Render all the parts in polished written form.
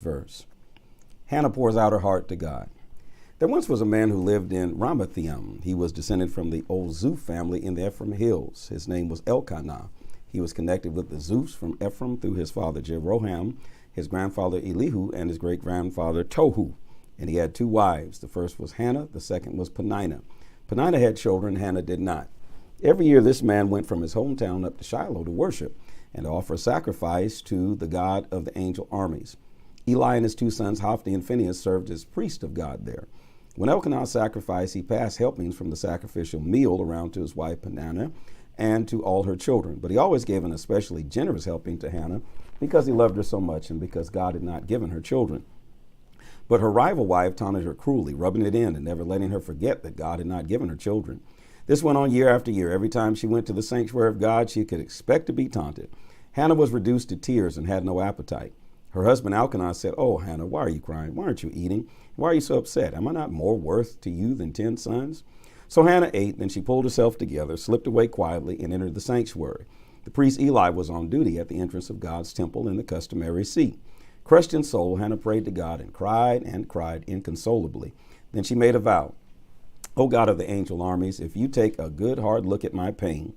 verse. Hannah pours out her heart to God. There once was a man who lived in Ramathaim. He was descended from the old Zuph family in the Ephraim hills. His name was Elkanah. He was connected with the Zuphs from Ephraim through his father Jeroham, his grandfather Elihu, and his great-grandfather Tohu. And he had two wives. The first was Hannah, the second was Peninnah. Peninnah had children, Hannah did not. Every year this man went from his hometown up to Shiloh to worship and to offer sacrifice to the God of the angel armies. Eli and his two sons, Hophni and Phinehas, served as priests of God there. When Elkanah sacrificed, he passed helpings from the sacrificial meal around to his wife Peninnah and to all her children. But he always gave an especially generous helping to Hannah because he loved her so much and because God had not given her children. But her rival wife taunted her cruelly, rubbing it in and never letting her forget that God had not given her children. This went on year after year. Every time she went to the sanctuary of God, she could expect to be taunted. Hannah was reduced to tears and had no appetite. Her husband Elkanah said, "Oh, Hannah, why are you crying? Why aren't you eating? Why are you so upset? Am I not more worth to you than 10 sons? So Hannah ate, then she pulled herself together, slipped away quietly, and entered the sanctuary. The priest Eli was on duty at the entrance of God's temple in the customary seat. Crushed in soul, Hannah prayed to God and cried inconsolably. Then she made a vow. "O God of the angel armies, if you take a good hard look at my pain,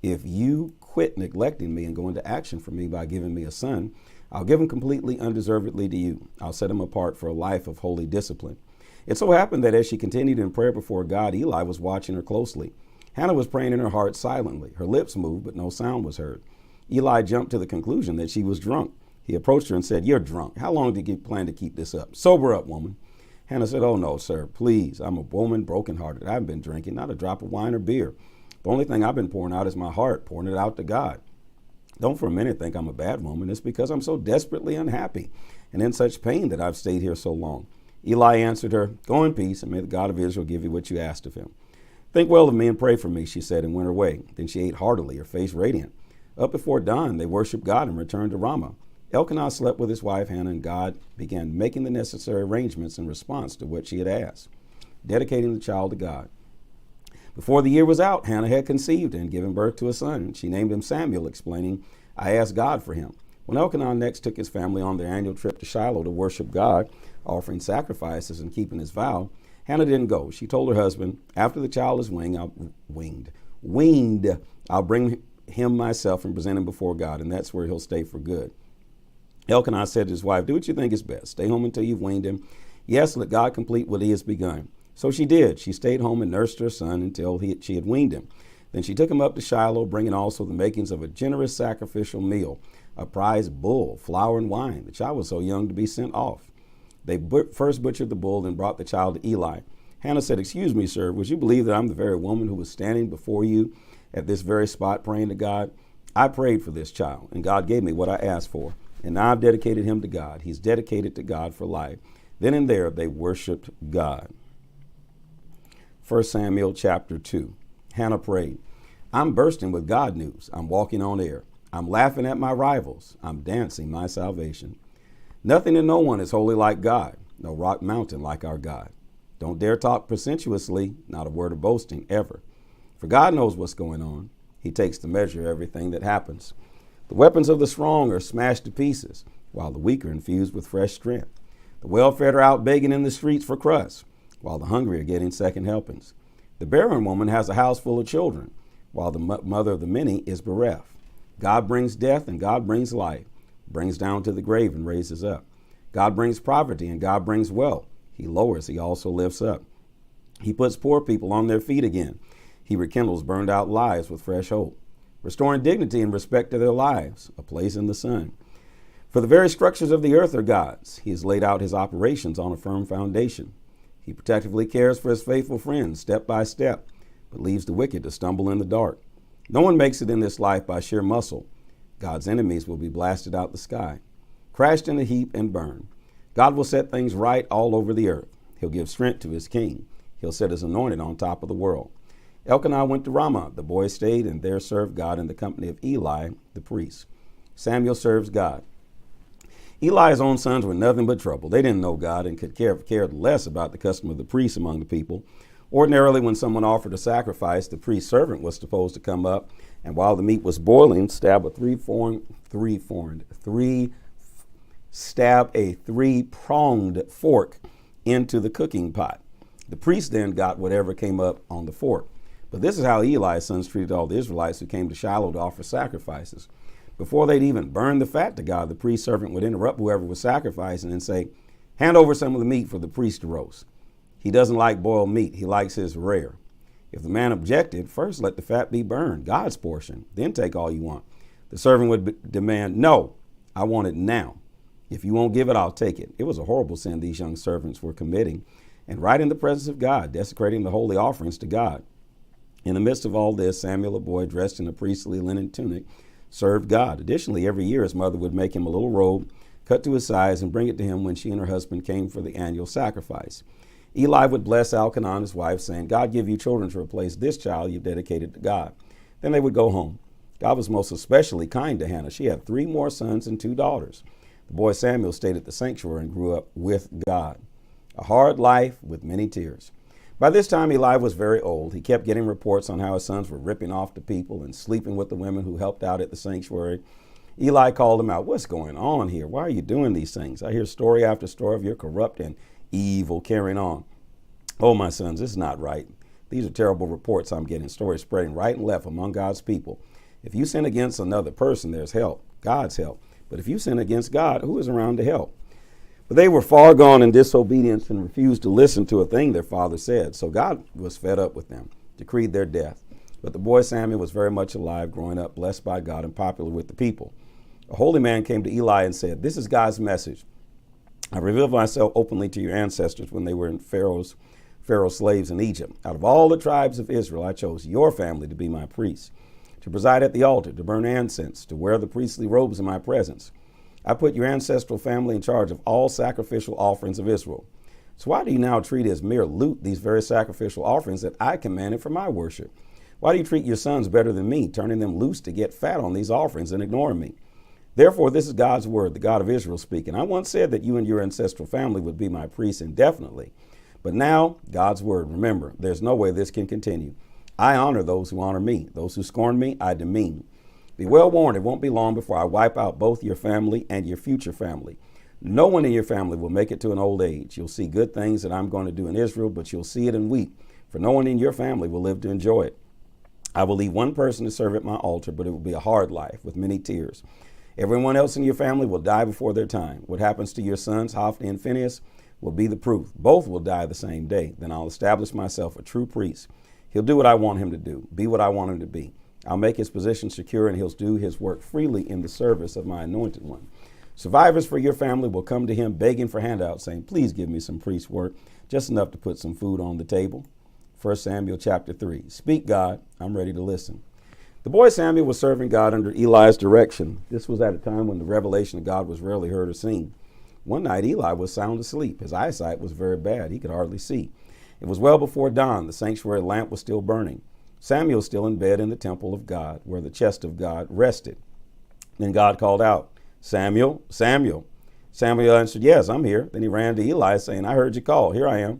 if you quit neglecting me and go into action for me by giving me a son, I'll give him completely undeservedly to you. I'll set him apart for a life of holy discipline." It so happened that as she continued in prayer before God, Eli was watching her closely. Hannah was praying in her heart silently. Her lips moved, but no sound was heard. Eli jumped to the conclusion that she was drunk. He approached her and said, "You're drunk. How long do you plan to keep this up? Sober up, woman." Hannah said, "Oh, no, sir. Please. I'm a woman brokenhearted. I haven't been drinking, not a drop of wine or beer. The only thing I've been pouring out is my heart, pouring it out to God. Don't for a minute think I'm a bad woman. It's because I'm so desperately unhappy and in such pain that I've stayed here so long." Eli answered her, "Go in peace, and may the God of Israel give you what you asked of him." "Think well of me and pray for me," she said, and went her way. Then she ate heartily, her face radiant. Up before dawn, they worshiped God and returned to Ramah. Elkanah slept with his wife Hannah, and God began making the necessary arrangements in response to what she had asked, dedicating the child to God. Before the year was out, Hannah had conceived and given birth to a son. She named him Samuel, explaining, "I asked God for him." When Elkanah next took his family on their annual trip to Shiloh to worship God, offering sacrifices and keeping his vow, Hannah didn't go. She told her husband, "After the child is weaned, I'll bring him myself and present him before God, and that's where he'll stay for good." Elkanah said to his wife, "Do what you think is best. Stay home until you've weaned him. Yes, let God complete what he has begun." So she did. She stayed home and nursed her son until she had weaned him. Then she took him up to Shiloh, bringing also the makings of a generous sacrificial meal, a prize bull, flour, and wine. The child was so young to be sent off. They first butchered the bull, then brought the child to Eli. Hannah said, "Excuse me, sir, would you believe that I'm the very woman who was standing before you at this very spot praying to God? I prayed for this child, and God gave me what I asked for. And now I've dedicated him to God. He's dedicated to God for life." Then and there they worshiped God. 1 Samuel chapter 2. Hannah prayed, "I'm bursting with God news. I'm walking on air. I'm laughing at my rivals. I'm dancing my salvation. Nothing and no one is holy like God. No rock mountain like our God. Don't dare talk presumptuously, not a word of boasting ever. For God knows what's going on. He takes the measure of everything that happens. The weapons of the strong are smashed to pieces, while the weak are infused with fresh strength. The well-fed are out begging in the streets for crusts, while the hungry are getting second helpings. The barren woman has a house full of children, while the mother of the many is bereft. God brings death and God brings life, brings down to the grave and raises up. God brings poverty and God brings wealth. He lowers, he also lifts up. He puts poor people on their feet again. He rekindles burned out lives with fresh hope, restoring dignity and respect to their lives, a place in the sun. For the very structures of the earth are God's. He has laid out his operations on a firm foundation. He protectively cares for his faithful friends step by step, but leaves the wicked to stumble in the dark. No one makes it in this life by sheer muscle. God's enemies will be blasted out the sky, crashed in a heap and burned. God will set things right all over the earth. He'll give strength to his king. He'll set his anointed on top of the world. Elkanah went to Ramah. The boy stayed and there served God in the company of Eli, the priest. Samuel serves God. Eli's own sons were nothing but trouble. They didn't know God and could cared less about the custom of the priests among the people. Ordinarily, when someone offered a sacrifice, the priest's servant was supposed to come up, and while the meat was boiling, stab a three-forked stab a three-pronged fork into the cooking pot. The priest then got whatever came up on the fork. But this is how Eli's sons treated all the Israelites who came to Shiloh to offer sacrifices. Before they'd even burn the fat to God, the priest servant would interrupt whoever was sacrificing and say, hand over some of the meat for the priest to roast. He doesn't like boiled meat. He likes his rare. If the man objected, first let the fat be burned, God's portion, then take all you want. The servant would demand, no, I want it now. If you won't give it, I'll take it. It was a horrible sin these young servants were committing, and right in the presence of God, desecrating the holy offerings to God. In the midst of all this, Samuel, a boy dressed in a priestly linen tunic, served God. Additionally, every year his mother would make him a little robe, cut to his size, and bring it to him when she and her husband came for the annual sacrifice. Eli would bless Elkanah, his wife, saying, God give you children to replace this child you've dedicated to God. Then they would go home. God was most especially kind to Hannah. She had 3 more sons and 2 daughters. The boy Samuel stayed at the sanctuary and grew up with God. A hard life with many tears. By this time, Eli was very old. He kept getting reports on how his sons were ripping off the people and sleeping with the women who helped out at the sanctuary. Eli called him out. What's going on here? Why are you doing these things? I hear story after story of your corrupt and evil carrying on. Oh, my sons, this is not right. These are terrible reports I'm getting, stories spreading right and left among God's people. If you sin against another person, there's help, God's help. But if you sin against God, who is around to help? But they were far gone in disobedience and refused to listen to a thing their father said. So God was fed up with them, decreed their death. But the boy Samuel was very much alive, growing up, blessed by God and popular with the people. A holy man came to Eli and said, this is God's message. I revealed myself openly to your ancestors when they were in Pharaoh's slaves in Egypt. Out of all the tribes of Israel, I chose your family to be my priests, to preside at the altar, to burn incense, to wear the priestly robes in my presence. I put your ancestral family in charge of all sacrificial offerings of Israel. So why do you now treat as mere loot these very sacrificial offerings that I commanded for my worship? Why do you treat your sons better than me, turning them loose to get fat on these offerings and ignoring me? Therefore, this is God's word, the God of Israel speaking. I once said that you and your ancestral family would be my priests indefinitely. But now, God's word, remember, there's no way this can continue. I honor those who honor me. Those who scorn me, I demean. Be well warned, it won't be long before I wipe out both your family and your future family. No one in your family will make it to an old age. You'll see good things that I'm going to do in Israel, but you'll see it and weep, for no one in your family will live to enjoy it. I will leave one person to serve at my altar, but it will be a hard life with many tears. Everyone else in your family will die before their time. What happens to your sons, Hophni and Phinehas, will be the proof. Both will die the same day. Then I'll establish myself a true priest. He'll do what I want him to do, be what I want him to be. I'll make his position secure, and he'll do his work freely in the service of my anointed one. Survivors for your family will come to him begging for handouts, saying, please give me some priest work, just enough to put some food on the table. 1 Samuel chapter 3. Speak, God, I'm ready to listen. The boy Samuel was serving God under Eli's direction. This was at a time when the revelation of God was rarely heard or seen. One night, Eli was sound asleep. His eyesight was very bad. He could hardly see. It was well before dawn. The sanctuary lamp was still burning. Samuel was still in bed in the temple of God, where the chest of God rested. Then God called out, Samuel, Samuel. Samuel answered, yes, I'm here. Then he ran to Eli, saying, I heard you call. Here I am.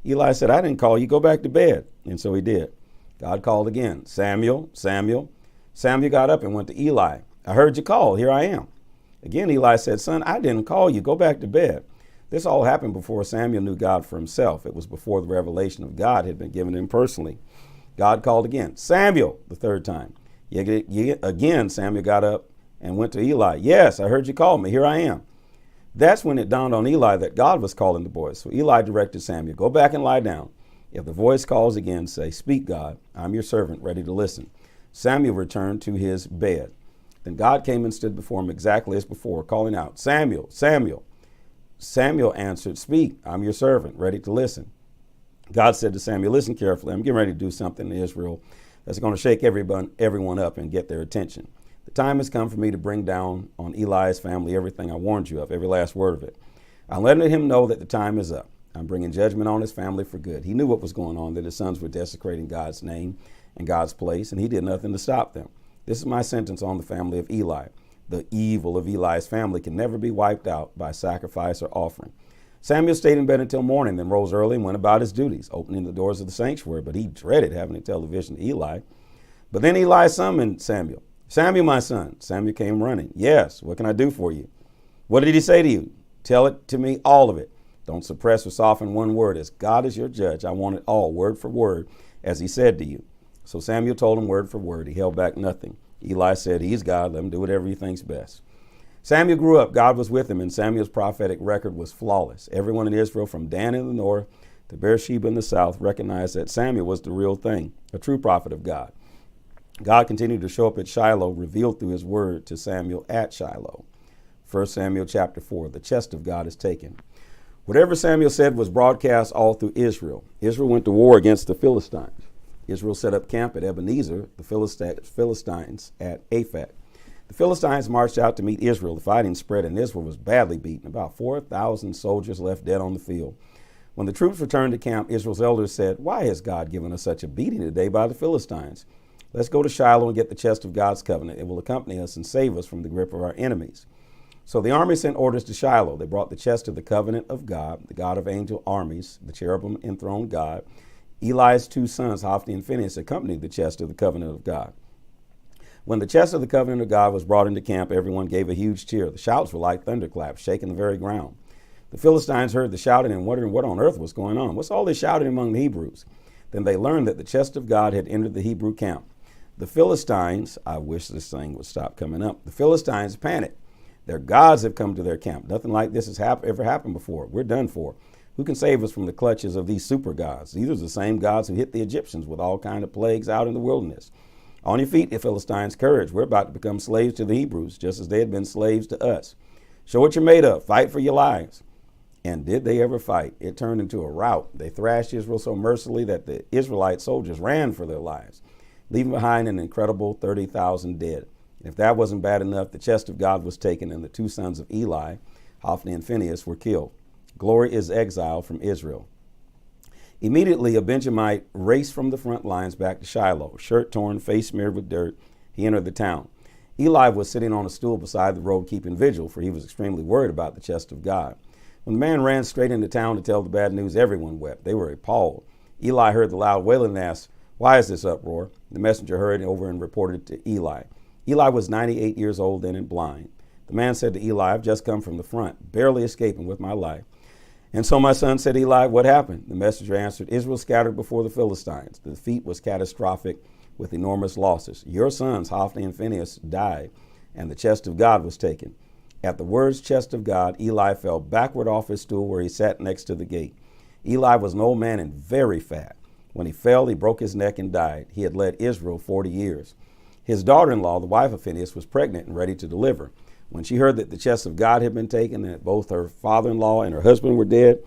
Eli said, I didn't call you. Go back to bed. And so he did. God called again, Samuel, Samuel. Samuel got up and went to Eli. I heard you call. Here I am. Again, Eli said, son, I didn't call you. Go back to bed. This all happened before Samuel knew God for himself. It was before the revelation of God had been given him personally. God called again, Samuel, the third time. Again, Samuel got up and went to Eli. Yes, I heard you call me. Here I am. That's when it dawned on Eli that God was calling the boy. So Eli directed Samuel, go back and lie down. If the voice calls again, say, speak, God, I'm your servant, ready to listen. Samuel returned to his bed. Then God came and stood before him exactly as before, calling out, Samuel, Samuel. Samuel answered, speak, I'm your servant, ready to listen. God said to Samuel, listen carefully. I'm getting ready to do something in Israel that's going to shake everyone up and get their attention. The time has come for me to bring down on Eli's family everything I warned you of, every last word of it. I'm letting him know that the time is up. I'm bringing judgment on his family for good. He knew what was going on, that his sons were desecrating God's name and God's place, and he did nothing to stop them. This is my sentence on the family of Eli. The evil of Eli's family can never be wiped out by sacrifice or offering. Samuel stayed in bed until morning, then rose early and went about his duties, opening the doors of the sanctuary, but he dreaded having to tell the vision to Eli. But then Eli summoned Samuel. Samuel, my son. Samuel came running. Yes, what can I do for you? What did he say to you? Tell it to me, all of it. Don't suppress or soften one word. As God is your judge, I want it all, word for word, as he said to you. So Samuel told him word for word. He held back nothing. Eli said, he's God. Let him do whatever he thinks best. Samuel grew up. God was with him, and Samuel's prophetic record was flawless. Everyone in Israel, from Dan in the north to Beersheba in the south, recognized that Samuel was the real thing, a true prophet of God. God continued to show up at Shiloh, revealed through his word to Samuel at Shiloh. 1 Samuel chapter 4, the chest of God is taken. Whatever Samuel said was broadcast all through Israel. Israel went to war against the Philistines. Israel set up camp at Ebenezer, the Philistines at Aphek. The Philistines marched out to meet Israel. The fighting spread, and Israel was badly beaten. About 4,000 soldiers left dead on the field. When the troops returned to camp, Israel's elders said, why has God given us such a beating today by the Philistines? Let's go to Shiloh and get the chest of God's covenant. It will accompany us and save us from the grip of our enemies. So the army sent orders to Shiloh. They brought the chest of the covenant of God, the God of angel armies, the cherubim enthroned God. Eli's two sons, Hophni and Phinehas, accompanied the chest of the covenant of God. When the chest of the covenant of God was brought into camp, everyone gave a huge cheer. The shouts were like thunderclaps, shaking the very ground. The Philistines heard the shouting and wondering what on earth was going on. What's all this shouting among the Hebrews? Then they learned that the chest of God had entered the Hebrew camp. The Philistines, I wish this thing would stop coming up. The Philistines panicked. Their gods have come to their camp. Nothing like this has ever happened before. We're done for. Who can save us from the clutches of these super gods? These are the same gods who hit the Egyptians with all kinds of plagues out in the wilderness. On your feet, you Philistines, courage. We're about to become slaves to the Hebrews, just as they had been slaves to us. Show what you're made of. Fight for your lives. And did they ever fight? It turned into a rout. They thrashed Israel so mercilessly that the Israelite soldiers ran for their lives, leaving behind an incredible 30,000 dead. And if that wasn't bad enough, the chest of God was taken, and the two sons of Eli, Hophni and Phinehas, were killed. Glory is exiled from Israel. Immediately, a Benjamite raced from the front lines back to Shiloh, shirt torn, face smeared with dirt. He entered the town. Eli was sitting on a stool beside the road keeping vigil, for he was extremely worried about the chest of God. When the man ran straight into town to tell the bad news, everyone wept. They were appalled. Eli heard the loud wailing and asked, why is this uproar? The messenger hurried over and reported it to Eli. Eli was 98 years old then and blind. The man said to Eli, I've just come from the front, barely escaping with my life. And so my son said, Eli, what happened? The messenger answered, Israel scattered before the Philistines. The defeat was catastrophic with enormous losses. Your sons, Hophni and Phinehas, died, and the chest of God was taken. At the words chest of God, Eli fell backward off his stool where he sat next to the gate. Eli was an old man and very fat. When he fell, he broke his neck and died. He had led Israel 40 years. His daughter-in-law, the wife of Phinehas, was pregnant and ready to deliver. When she heard that the chest of God had been taken and that both her father-in-law and her husband were dead,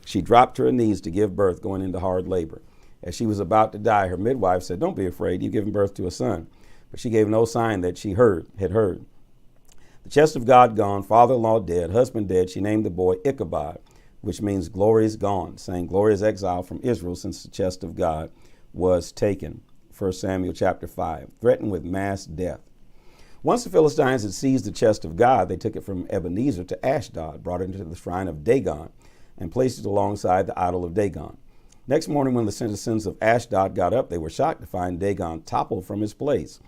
she dropped to her knees to give birth, going into hard labor. As she was about to die, her midwife said, don't be afraid, you've given birth to a son. But she gave no sign that she had heard. The chest of God gone, father-in-law dead, husband dead, she named the boy Ichabod, which means glory is gone, saying glory is exiled from Israel since the chest of God was taken. 1 Samuel chapter 5, threatened with mass death. Once the Philistines had seized the chest of God, they took it from Ebenezer to Ashdod, brought it into the shrine of Dagon, and placed it alongside the idol of Dagon. Next morning, when the citizens of Ashdod got up, they were shocked to find Dagon toppled from his place,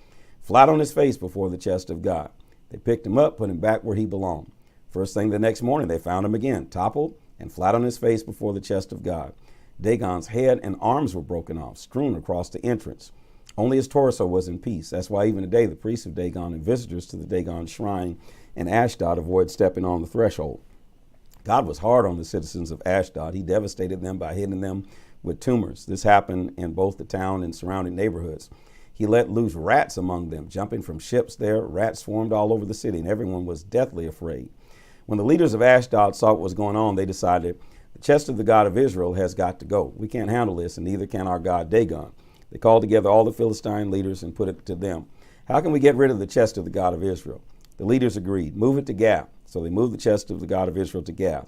flat on his face before the chest of God. They picked him up, put him back where he belonged. First thing the next morning, they found him again, toppled and flat on his face before the chest of God. Dagon's head and arms were broken off, strewn across the entrance. Only his torso was in peace. That's why even today the priests of Dagon and visitors to the Dagon shrine in Ashdod avoid stepping on the threshold. God was hard on the citizens of Ashdod. He devastated them by hitting them with tumors. This happened in both the town and surrounding neighborhoods. He let loose rats among them, jumping from ships there. Rats swarmed all over the city, and everyone was deathly afraid. When the leaders of Ashdod saw what was going on, they decided, the chest of the God of Israel has got to go. We can't handle this, and neither can our God Dagon. They called together all the Philistine leaders and put it to them. How can we get rid of the chest of the God of Israel? The leaders agreed. Move it to Gath. So they moved the chest of the God of Israel to Gath.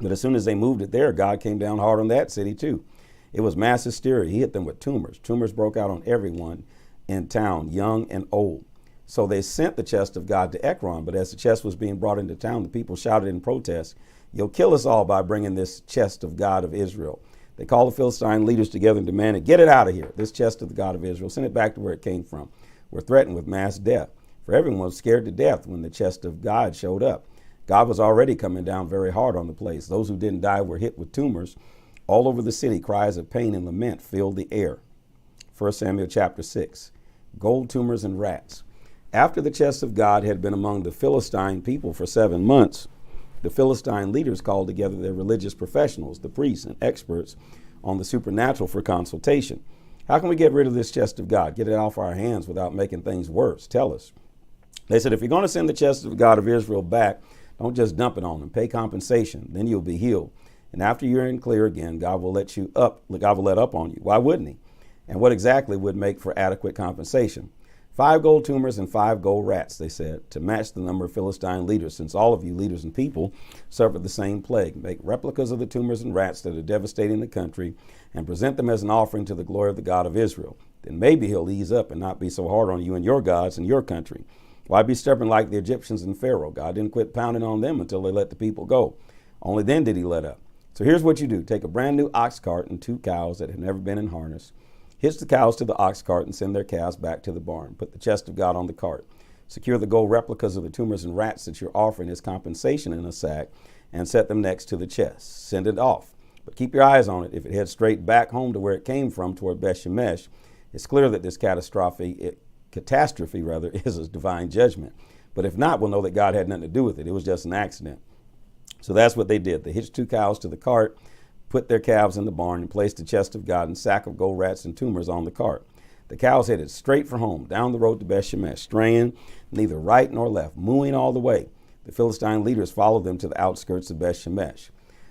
But as soon as they moved it there, God came down hard on that city too. It was mass hysteria. He hit them with tumors. Tumors broke out on everyone in town, young and old. So they sent the chest of God to Ekron. But as the chest was being brought into town, the people shouted in protest, you'll kill us all by bringing this chest of God of Israel. They called the Philistine leaders together and demanded, get it out of here, this chest of the God of Israel. Send it back to where it came from. We're threatened with mass death. For everyone was scared to death when the chest of God showed up. God was already coming down very hard on the place. Those who didn't die were hit with tumors. All over the city, cries of pain and lament filled the air. 1 Samuel chapter 6. Gold tumors and rats. After the chest of God had been among the Philistine people for 7 months, the Philistine leaders called together their religious professionals, the priests and experts on the supernatural, for consultation. How can we get rid of this chest of God, get it off our hands without making things worse? Tell us. They said, if you're going to send the chest of God of Israel back, don't just dump it on them. Pay compensation. Then you'll be healed. And after you're in clear again, God will let up on you. Why wouldn't he? And what exactly would make for adequate compensation? 5 gold tumors and 5 gold rats, they said, to match the number of Philistine leaders, since all of you leaders and people suffered the same plague. Make replicas of the tumors and rats that are devastating the country and present them as an offering to the glory of the God of Israel. Then maybe he'll ease up and not be so hard on you and your gods and your country. Why be stubborn like the Egyptians and Pharaoh? God didn't quit pounding on them until they let the people go. Only then did he let up. So here's what you do. Take a brand new ox cart and 2 cows that have never been in harness. Hitch the cows to the ox cart and send their calves back to the barn. Put the chest of God on the cart. Secure the gold replicas of the tumors and rats that you're offering as compensation in a sack and set them next to the chest. Send it off. But keep your eyes on it. If it heads straight back home to where it came from, toward Beth-Shemesh, it's clear that this catastrophe is a divine judgment. But if not, we'll know that God had nothing to do with it. It was just an accident. So that's what they did. They hitched 2 cows to the cart, put their calves in the barn, and placed the chest of God and sack of gold rats and tumors on the cart. The cows headed straight for home, down the road to Beth-Shemesh, straying neither right nor left, mooing all the way. The Philistine leaders followed them to the outskirts of Beth-Shemesh.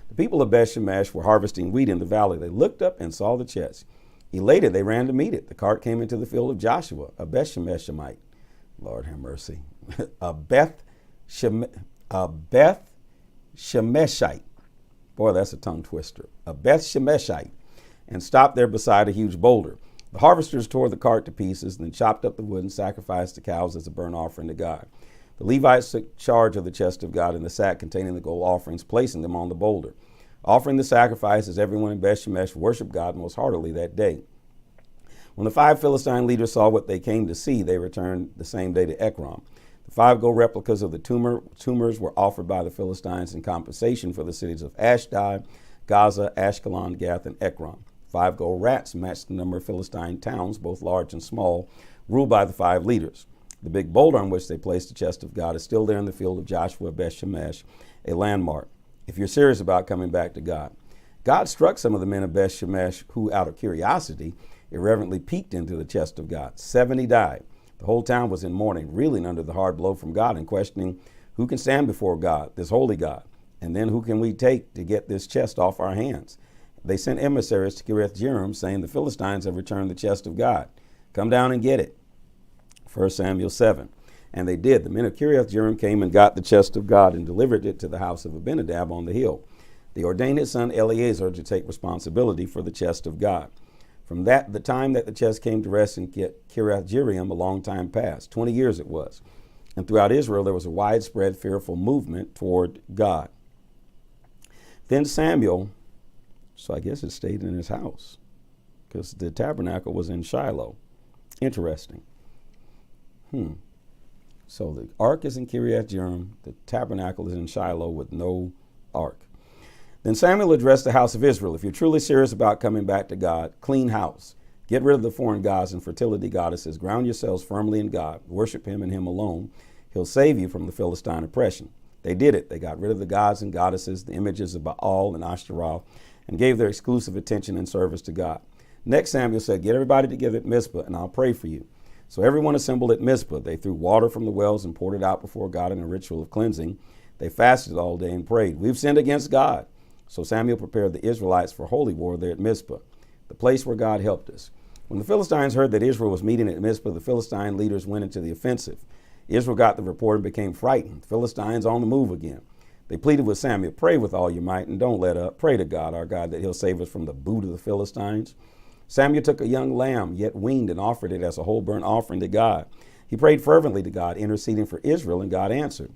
The people of Beth-Shemesh were harvesting wheat in the valley. They looked up and saw the chest. Elated, they ran to meet it. The cart came into the field of Joshua, a Beth-Shemeshite. Lord have mercy. a Beth-Shemeshite. Boy, that's a tongue twister. A Beth-Shemeshite. And stopped there beside a huge boulder. The harvesters tore the cart to pieces, then chopped up the wood and sacrificed the cows as a burnt offering to God. The Levites took charge of the chest of God and the sack containing the gold offerings, placing them on the boulder. Offering the sacrifices, everyone in Beth-Shemesh worshiped God most heartily that day. When the 5 Philistine leaders saw what they came to see, they returned the same day to Ekron. The 5 gold replicas of the tumors were offered by the Philistines in compensation for the cities of Ashdod, Gaza, Ashkelon, Gath, and Ekron. 5 gold rats matched the number of Philistine towns, both large and small, ruled by the 5 leaders. The big boulder on which they placed the chest of God is still there in the field of Joshua, Beth-Shemesh, a landmark. If you're serious about coming back to God. God struck some of the men of Beth-Shemesh who, out of curiosity, irreverently peeked into the chest of God. 70 died. The whole town was in mourning, reeling under the hard blow from God and questioning, who can stand before God, this holy God? And then who can we take to get this chest off our hands? They sent emissaries to Kiriath-Jearim, saying, the Philistines have returned the chest of God. Come down and get it. 1 Samuel 7. And they did. The men of Kiriath-Jearim came and got the chest of God and delivered it to the house of Abinadab on the hill. They ordained his son Eleazar to take responsibility for the chest of God. From the time that the chest came to rest in Kiriath-Jearim, a long time passed. 20 years it was. And throughout Israel, there was a widespread, fearful movement toward God. Then Samuel, so I guess it stayed in his house because the tabernacle was in Shiloh. Interesting. So the ark is in Kiriath-Jearim, the tabernacle is in Shiloh with no ark. Then Samuel addressed the house of Israel. If you're truly serious about coming back to God, clean house. Get rid of the foreign gods and fertility goddesses. Ground yourselves firmly in God. Worship him and him alone. He'll save you from the Philistine oppression. They did it. They got rid of the gods and goddesses, the images of Baal and Ashtaroth, and gave their exclusive attention and service to God. Next, Samuel said, get everybody together at Mizpah, and I'll pray for you. So everyone assembled at Mizpah. They threw water from the wells and poured it out before God in a ritual of cleansing. They fasted all day and prayed. We've sinned against God. So Samuel prepared the Israelites for holy war there at Mizpah, the place where God helped us. When the Philistines heard that Israel was meeting at Mizpah, the Philistine leaders went into the offensive. Israel got the report and became frightened. The Philistines on the move again. They pleaded with Samuel, pray with all your might and don't let up. Pray to God, our God, that he'll save us from the boot of the Philistines. Samuel took a young lamb, yet weaned, and offered it as a whole burnt offering to God. He prayed fervently to God, interceding for Israel, and God answered.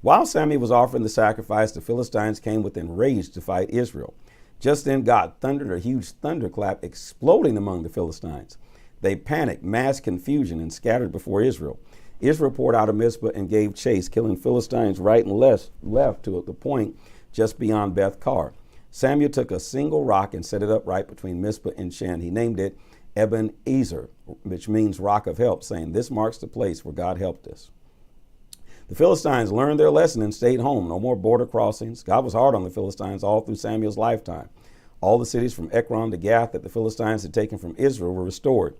While Samuel was offering the sacrifice, the Philistines came within rage to fight Israel. Just then God thundered a huge thunderclap, exploding among the Philistines. They panicked, mass confusion, and scattered before Israel. Israel poured out of Mizpah and gave chase, killing Philistines right and left to the point just beyond Beth-kar. Samuel took a single rock and set it up right between Mizpah and Shen. He named it Ebenezer, which means rock of help, saying, "This marks the place where God helped us." The Philistines learned their lesson and stayed home. No more border crossings. God was hard on the Philistines all through Samuel's lifetime. All the cities from Ekron to Gath that the Philistines had taken from Israel were restored.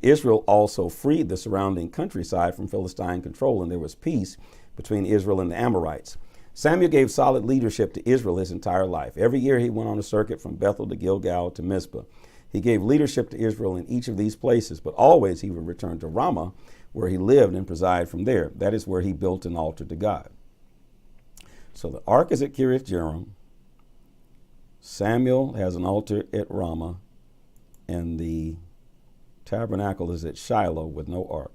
Israel also freed the surrounding countryside from Philistine control, and there was peace between Israel and the Amorites. Samuel gave solid leadership to Israel his entire life. Every year he went on a circuit from Bethel to Gilgal to Mizpah. He gave leadership to Israel in each of these places, but always he would return to Ramah, where he lived and presided from there. That is where he built an altar to God. So the ark is at Kiriath Jearim. Samuel has an altar at Ramah, and the tabernacle is at Shiloh with no ark.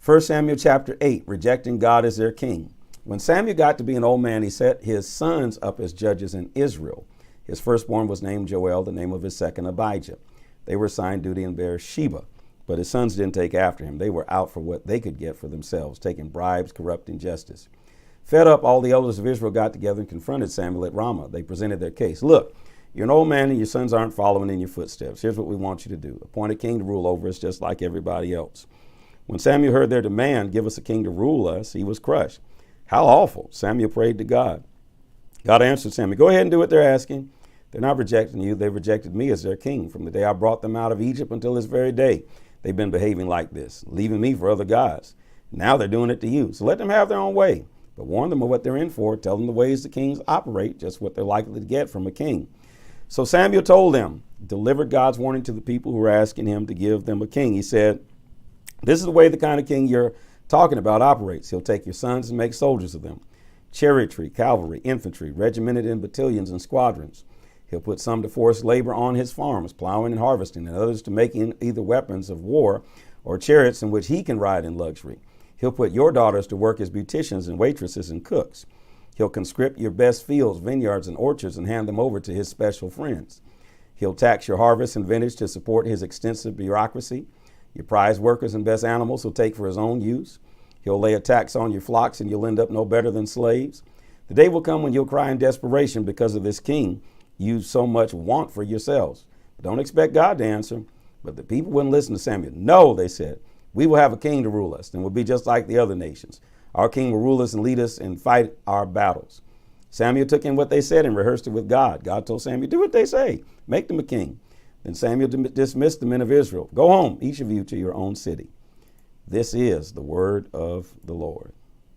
1 Samuel chapter 8, rejecting God as their king. When Samuel got to be an old man, he set his sons up as judges in Israel. His firstborn was named Joel, the name of his second Abijah. They were assigned duty in Beersheba, but his sons didn't take after him. They were out for what they could get for themselves, taking bribes, corrupting justice. Fed up, all the elders of Israel got together and confronted Samuel at Ramah. They presented their case. "Look, you're an old man and your sons aren't following in your footsteps. Here's what we want you to do. Appoint a king to rule over us just like everybody else." When Samuel heard their demand, "Give us a king to rule us," he was crushed. How awful. Samuel prayed to God. God answered Samuel, "Go ahead and do what they're asking. They're not rejecting you. They've rejected me as their king. From the day I brought them out of Egypt until this very day, they've been behaving like this, leaving me for other gods. Now they're doing it to you. So let them have their own way. But warn them of what they're in for. Tell them the ways the kings operate, just what they're likely to get from a king." So Samuel told them, delivered God's warning to the people who were asking him to give them a king. He said, "This is the way the kind of king you're talking about operates. He'll take your sons and make soldiers of them. Chariotry, cavalry, infantry, regimented in battalions and squadrons. He'll put some to forced labor on his farms, plowing and harvesting, and others to making either weapons of war or chariots in which he can ride in luxury. He'll put your daughters to work as beauticians and waitresses and cooks. He'll conscript your best fields, vineyards, and orchards and hand them over to his special friends. He'll tax your harvest and vintage to support his extensive bureaucracy. Your prize workers and best animals he'll take for his own use. He'll lay a tax on your flocks and you'll end up no better than slaves. The day will come when you'll cry in desperation because of this king you so much want for yourselves. But don't expect God to answer." But the people wouldn't listen to Samuel. "No," they said, "we will have a king to rule us, and we'll be just like the other nations. Our king will rule us and lead us and fight our battles." Samuel took in what they said and rehearsed it with God. God told Samuel, "Do what they say. Make them a king." Then Samuel dismissed the men of Israel. "Go home, each of you, to your own city." This is the word of the Lord.